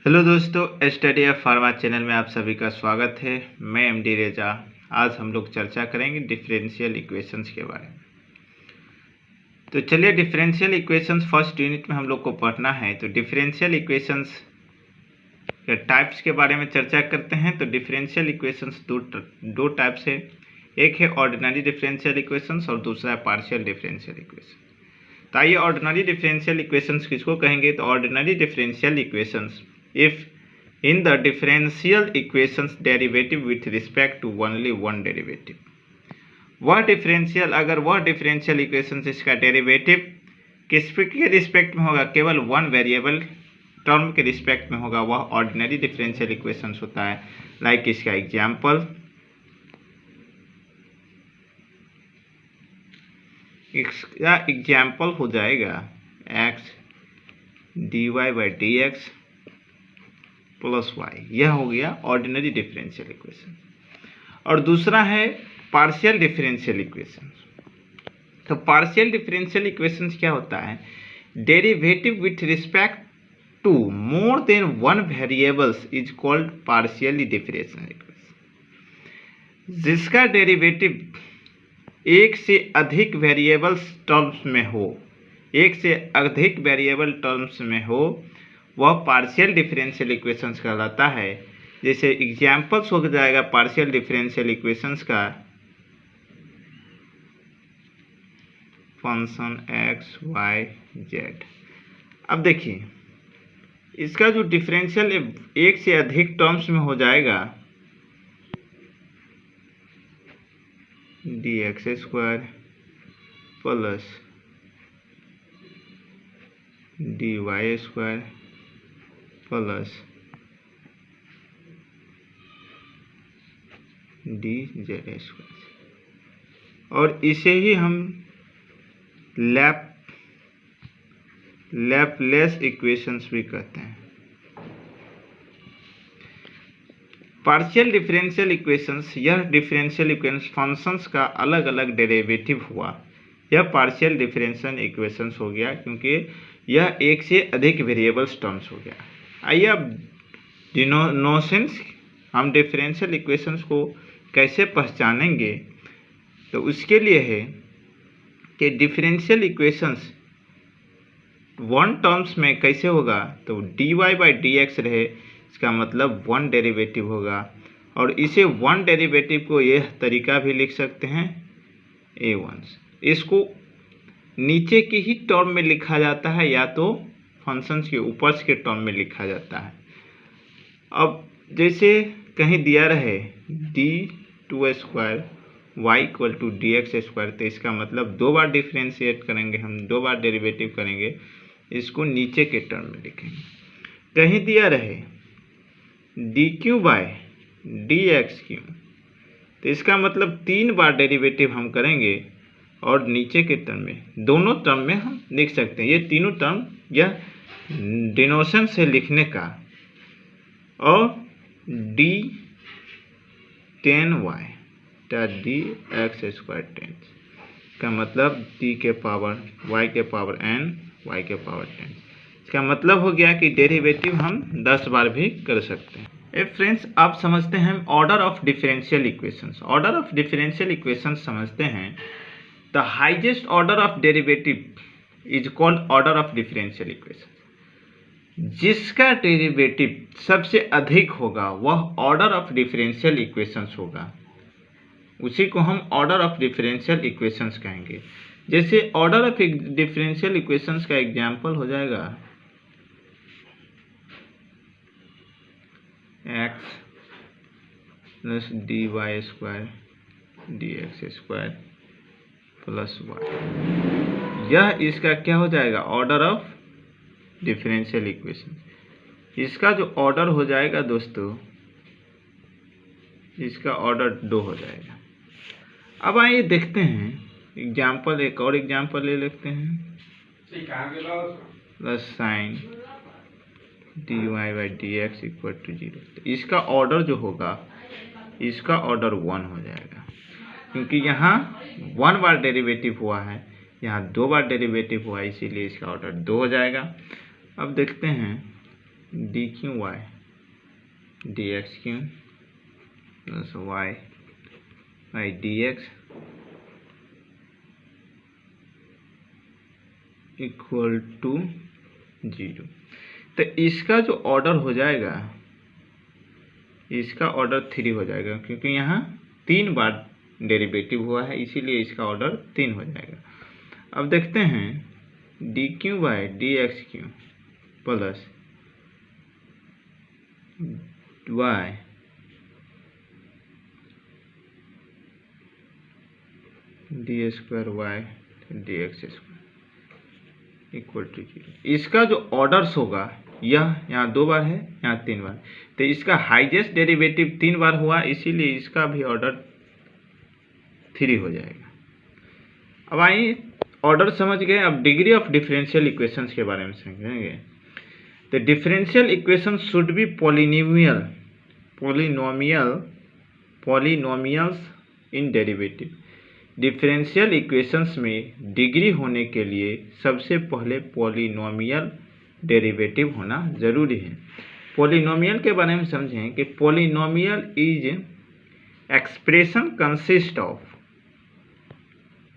Hello दोस्तों, study of pharma channel में आप सभी का स्वागत है। मैं एमडी रेजा। आज हम लोग चर्चा करेंगे डिफरेंशियल इक्वेशंस के बारे में। तो चलिए, डिफरेंशियल इक्वेशंस फर्स्ट यूनिट में हम लोग को पढ़ना है। तो डिफरेंशियल इक्वेशंस के टाइप्स के बारे में चर्चा करते हैं। तो डिफरेंशियल इक्वेशंस दो टाइप्स है। एक है ऑर्डिनरी डिफरेंशियल इक्वेशंस और दूसरा है पार्शियल डिफरेंशियल इक्वेशन। तो आइए, ऑर्डिनरी डिफरेंशियल इक्वेशंस किसको कहेंगे? तो ordinary differential equations if in the differential equations derivative with respect to only one derivative, वह डिफरेंशियल अगर वह डिफरेंशियल इक्वेशंस इसका डेरिवेटिव किसके रिस्पेक्ट में होगा? केवल वन वेरिएबल टर्म के रिस्पेक्ट में होगा, वह ऑर्डिनरी डिफरेंशियल इक्वेशंस होता है। लाइक इसका एग्जाम्पल, इसका एग्जाम्पल हो जाएगा X D Y by D X plus Y. यह हो गया ऑर्डिनरी डिफरेंशियल इक्वेशन। और दूसरा है पार्शियल डिफरेंशियल इक्वेशन। तो पार्शियल डिफरेंशियल इक्वेशन क्या होता है? Derivative with respect to more than one variables is called partially differential equation. जिसका डेरिवेटिव एक से अधिक वेरिएबल्स टर्म्स में हो, एक से अधिक वेरिएबल टर्म्स में हो, वह पार्शियल डिफरेंशियल इक्वेशंस कहलाता है। जैसे एग्जाम्पल्स हो जाएगा पार्शियल डिफरेंशियल इक्वेशंस का, फंक्शन एक्स वाई जेड। अब देखिए, इसका जो डिफरेंशियल एक से अधिक टर्म्स में हो जाएगा, D X square plus D Y square plus D Z square. और इसे ही हम लैपलेस इक्वेशंस भी कहते हैं। पार्शियल डिफरेंशियल इक्वेशंस, यह डिफरेंशियल इक्वेशंस फंक्शंस का अलग अलग डेरिवेटिव हुआ, यह पार्शियल डिफरेंशियल इक्वेशंस हो गया, क्योंकि यह एक से अधिक वेरिएबल्स टर्म्स हो गया। आइए अब डिनोशंस, हम डिफरेंशियल इक्वेशंस को कैसे पहचानेंगे? तो उसके लिए है कि डिफरेंशियल इक्वेशंस वन टर्म्स में कैसे होगा? तो D Y by D X रहे, इसका मतलब वन डेरिवेटिव होगा। और इसे वन डेरिवेटिव को यह तरीका भी लिख सकते हैं a1। इसको नीचे की ही टर्म में लिखा जाता है या तो फंक्शंस के ऊपर के टर्म में लिखा जाता है। अब जैसे कहीं दिया रहे D two square Y equal to D X square, तो इसका मतलब दो बार डिफ्रेंशिएट करेंगे, हम दो बार डेरिवेटिव करेंगे, इसको नीचे के टर्म में लिखेंगे। कहीं दिया रहे D cube by D X cube, तो इसका मतलब तीन बार डेरिवेटिव हम करेंगे और नीचे के टर्म में, दोनों टर्म में हम लिख सकते हैं। ये तीनों टर्म यह डिनोशन से लिखने का। और D 10y D X square 10 का मतलब डी के पावर y के पावर n y के पावर 10। इसका मतलब हो गया कि डेरिवेटिव हम 10 बार भी कर सकते हैं। फ्रेंड्स, आप समझते हैं order of differential equations. Order of differential equations समझते हैं। The highest order of derivative is called order of differential equation. जिसका डेरिवेटिव सबसे अधिक होगा वह ऑर्डर ऑफ डिफरेंशियल इक्वेशंस होगा, उसी को हम ऑर्डर ऑफ डिफरेंशियल इक्वेशंस कहेंगे। जैसे ऑर्डर ऑफ डिफरेंशियल इक्वेशंस का एग्जांपल हो जाएगा X plus D Y square D X square plus Y. यह इसका क्या हो जाएगा? Order of differential equation. इसका जो ऑर्डर हो जाएगा दोस्तों, इसका ऑर्डर 2 हो जाएगा। अब आइए देखते हैं एग्जाम्पल, एक और एग्जाम्पल ले लेते हैं। Plus sine D Y by D X equal to 0। इसका ऑर्डर जो होगा, इसका ऑर्डर 1 हो जाएगा, क्योंकि यहाँ 1 बार डेरिवेटिव हुआ है, यहाँ 2 बार डेरिवेटिव हुआ, इसीलिए इसका ऑर्डर 2 हो जाएगा। अब देखते हैं D cube Y D X cube plus Y by D X equal to 0। तो इसका जो ऑर्डर हो जाएगा, इसका ऑर्डर 3 हो जाएगा, क्योंकि यहाँ 3 बार डेरिवेटिव हुआ है, इसीलिए इसका ऑर्डर 3 हो जाएगा। अब देखते हैं D cube by D X cube plus Y D square Y D X square equal to 0। इसका जो ऑर्डर्स होगा यह यहाँ 2 बार है, यहाँ 3 बार, तो इसका हाईएस्ट डेरिवेटिव 3 बार हुआ, इसीलिए इसका भी ऑर्डर 3 हो जाएगा। अब आइए ऑर्डर समझ गए, अब डिग्री ऑफ डिफरेंशियल इक्वेशंस के बारे में समझेंगे। तो differential equation should be polynomials in derivative. Differential equations में डिग्री होने के लिए सबसे पहले पॉलिनोमियल डेरिवेटिव होना जरूरी है। पॉलिनोमियल के बारे में समझें कि polynomial is expression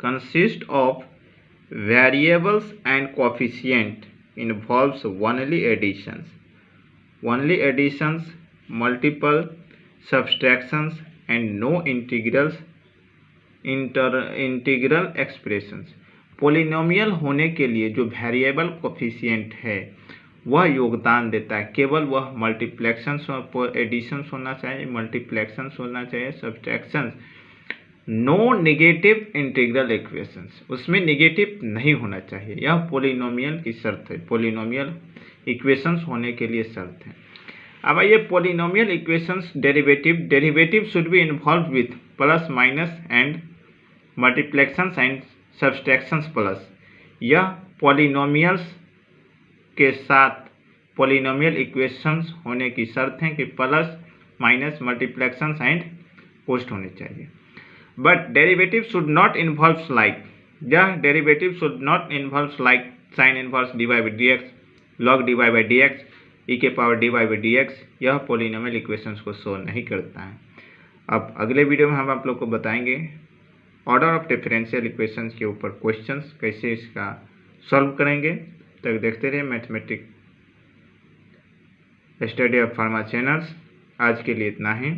consist of variables and coefficient, involves only additions, multiple subtractions and no integral expressions। Polynomial होने के लिए जो वेरिएबल कोफिशिएंट है वह योगदान देता है, केवल वह मल्टीप्लेक्शंस और एडिशंस होना चाहिए, मल्टीप्लेक्शंस होना चाहिए, subtractions, no negative integral equations, उसमें नेगेटिव नहीं होना चाहिए। यह पोलिनोमियल की शर्त है, पोलिनोमियल इक्वेशंस होने के लिए शर्त है। अब आइए polynomial equations derivative should be involve with plus minus and multiplications and subtractions plus. यह पोलिनोमियल्स के साथ पोलिनोमियल इक्वेशंस होने की शर्त है कि plus minus multiplications and post होने चाहिए। But derivative should not involve like, यह derivative should not involve like sin inverse dy by dx, log dy by dx, e के पावर dy by dx। यह पोलिनोमियल इक्वेशंस को show नहीं करता है। अब अगले वीडियो में हम आप लोग को बताएंगे ऑर्डर ऑफ डिफरेंशियल इक्वेशंस के ऊपर क्वेश्चंस कैसे इसका सॉल्व करेंगे। तक देखते रहिए mathematics study of pharma channels. आज के लिए इतना ही।